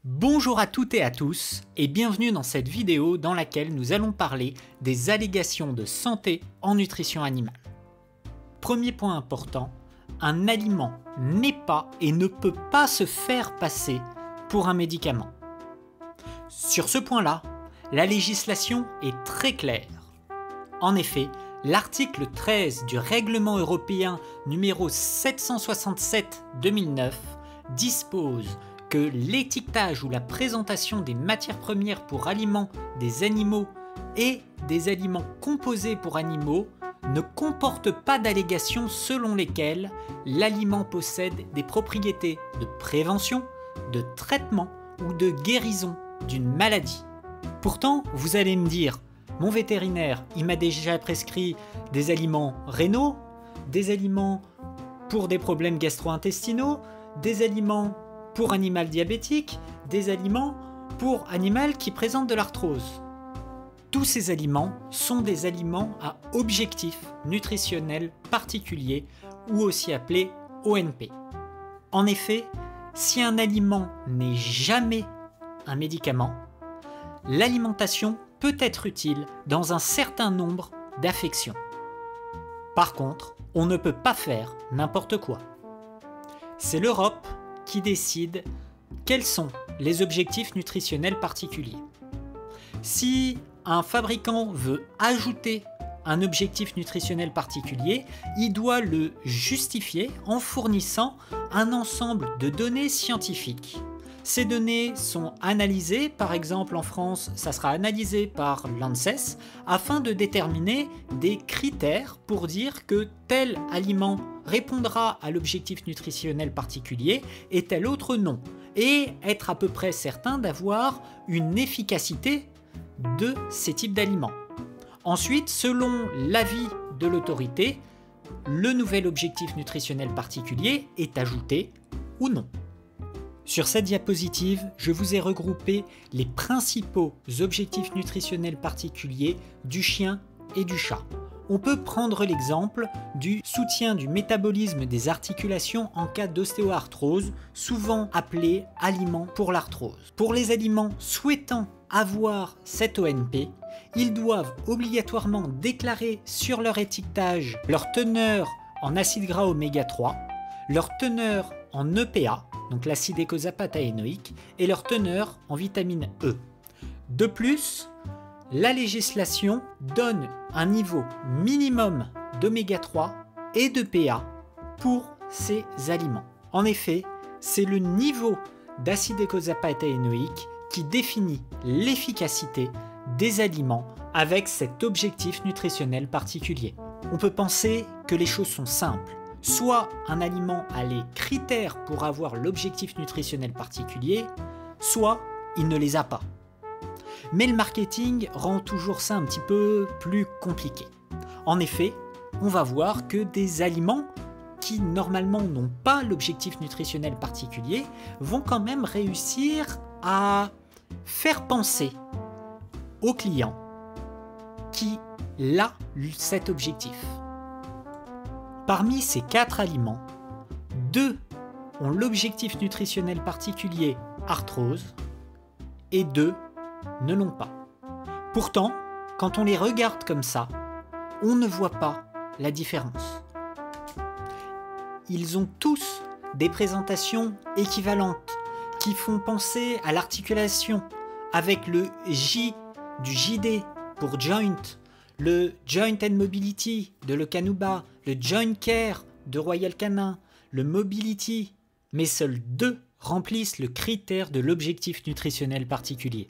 Bonjour à toutes et à tous et bienvenue dans cette vidéo dans laquelle nous allons parler des allégations de santé en nutrition animale. Premier point important, un aliment n'est pas et ne peut pas se faire passer pour un médicament. Sur ce point-là, la législation est très claire. En effet, l'article 13 du règlement européen numéro 767/2009 dispose que l'étiquetage ou la présentation des matières premières pour aliments des animaux et des aliments composés pour animaux ne comporte pas d'allégations selon lesquelles l'aliment possède des propriétés de prévention, de traitement ou de guérison d'une maladie. Pourtant, vous allez me dire, mon vétérinaire, il m'a déjà prescrit des aliments rénaux, des aliments pour des problèmes gastro-intestinaux, des aliments pour animal diabétique, des aliments pour animal qui présente de l'arthrose. Tous ces aliments sont des aliments à objectif nutritionnel particulier ou aussi appelés ONP. En effet, si un aliment n'est jamais un médicament, l'alimentation peut être utile dans un certain nombre d'affections. Par contre, on ne peut pas faire n'importe quoi. C'est l'Europe qui décide quels sont les objectifs nutritionnels particuliers. Si un fabricant veut ajouter un objectif nutritionnel particulier, il doit le justifier en fournissant un ensemble de données scientifiques. Ces données sont analysées, par exemple en France, ça sera analysé par l'ANSES, afin de déterminer des critères pour dire que tel aliment répondra à l'objectif nutritionnel particulier et tel autre non, et être à peu près certain d'avoir une efficacité de ces types d'aliments. Ensuite, selon l'avis de l'autorité, le nouvel objectif nutritionnel particulier est ajouté ou non. Sur cette diapositive, je vous ai regroupé les principaux objectifs nutritionnels particuliers du chien et du chat. On peut prendre l'exemple du soutien du métabolisme des articulations en cas d'ostéoarthrose, souvent appelé aliment pour l'arthrose. Pour les aliments souhaitant avoir cet ONP, ils doivent obligatoirement déclarer sur leur étiquetage leur teneur en acides gras oméga 3, leur teneur en EPA, donc l'acide eicosapataénoïque, et leur teneur en vitamine E. De plus, la législation donne un niveau minimum d'oméga 3 et de PA pour ces aliments. En effet, c'est le niveau d'acide eicosapataénoïque qui définit l'efficacité des aliments avec cet objectif nutritionnel particulier. On peut penser que les choses sont simples. Soit un aliment a les critères pour avoir l'objectif nutritionnel particulier, soit il ne les a pas. Mais le marketing rend toujours ça un petit peu plus compliqué. En effet, on va voir que des aliments qui normalement n'ont pas l'objectif nutritionnel particulier vont quand même réussir à faire penser au client qu'il a cet objectif. Parmi ces 4 aliments, 2 ont l'objectif nutritionnel particulier arthrose et 2 ne l'ont pas. Pourtant, quand on les regarde comme ça, on ne voit pas la différence. Ils ont tous des présentations équivalentes qui font penser à l'articulation avec le J du JD pour joint, le Joint and Mobility de L'Ocanuba, le Joint Care de Royal Canin, le Mobility, mais seuls 2 remplissent le critère de l'objectif nutritionnel particulier.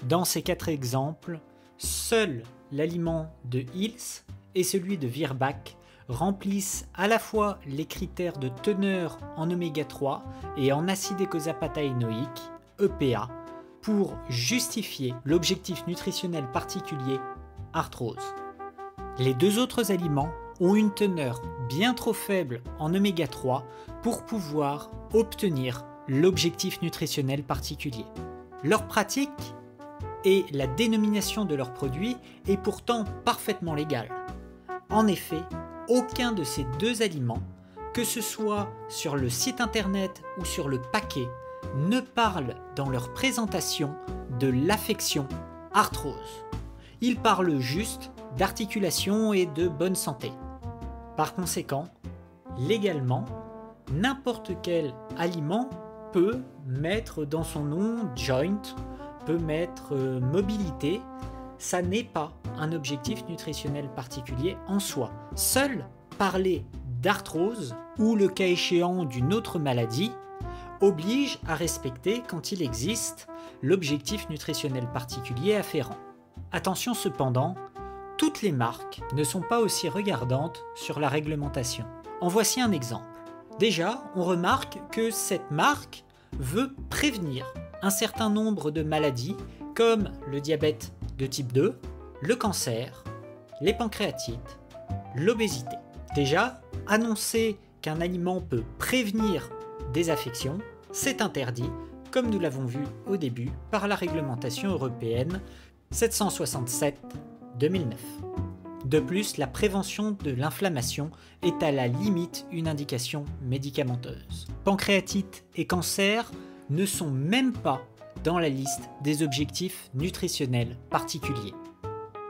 Dans ces 4 exemples, seul l'aliment de Hills et celui de Virbac remplissent à la fois les critères de teneur en oméga 3 et en acide eicosapataénoïque, EPA, pour justifier l'objectif nutritionnel particulier arthrose. Les 2 autres aliments ont une teneur bien trop faible en oméga 3 pour pouvoir obtenir l'objectif nutritionnel particulier. Leur pratique et la dénomination de leurs produits est pourtant parfaitement légale. En effet, aucun de ces 2 aliments, que ce soit sur le site internet ou sur le paquet, ne parlent dans leur présentation de l'affection arthrose. Ils parlent juste d'articulation et de bonne santé. Par conséquent, légalement, n'importe quel aliment peut mettre dans son nom joint, peut mettre mobilité. Ça n'est pas un objectif nutritionnel particulier en soi. Seul parler d'arthrose ou le cas échéant d'une autre maladie oblige à respecter, quand il existe, l'objectif nutritionnel particulier afférent. Attention cependant, toutes les marques ne sont pas aussi regardantes sur la réglementation. En voici un exemple. Déjà, on remarque que cette marque veut prévenir un certain nombre de maladies comme le diabète de type 2, le cancer, les pancréatites, l'obésité. Déjà, annoncer qu'un aliment peut prévenir des affections, c'est interdit, comme nous l'avons vu au début, par la réglementation européenne 767/2009. De plus, la prévention de l'inflammation est à la limite une indication médicamenteuse. Pancréatite et cancer ne sont même pas dans la liste des objectifs nutritionnels particuliers.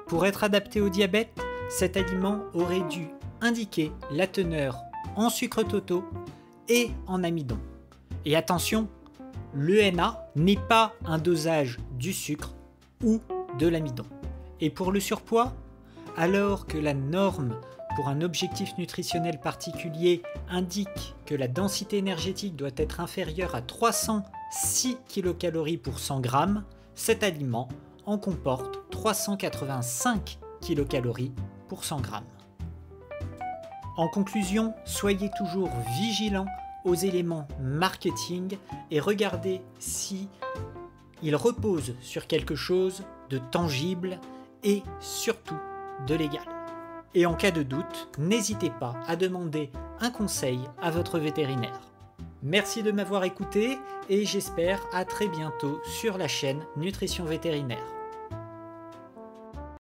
Pour être adapté au diabète, cet aliment aurait dû indiquer la teneur en sucres totaux et en amidon. Et attention, l'ENA n'est pas un dosage du sucre ou de l'amidon. Et pour le surpoids, alors que la norme pour un objectif nutritionnel particulier indique que la densité énergétique doit être inférieure à 306 kcal pour 100 g, cet aliment en comporte 385 kcal pour 100 g. En conclusion, soyez toujours vigilants aux éléments marketing et regardez si ils reposent sur quelque chose de tangible et surtout de légal. Et en cas de doute, n'hésitez pas à demander un conseil à votre vétérinaire. Merci de m'avoir écouté et j'espère à très bientôt sur la chaîne Nutrition Vétérinaire.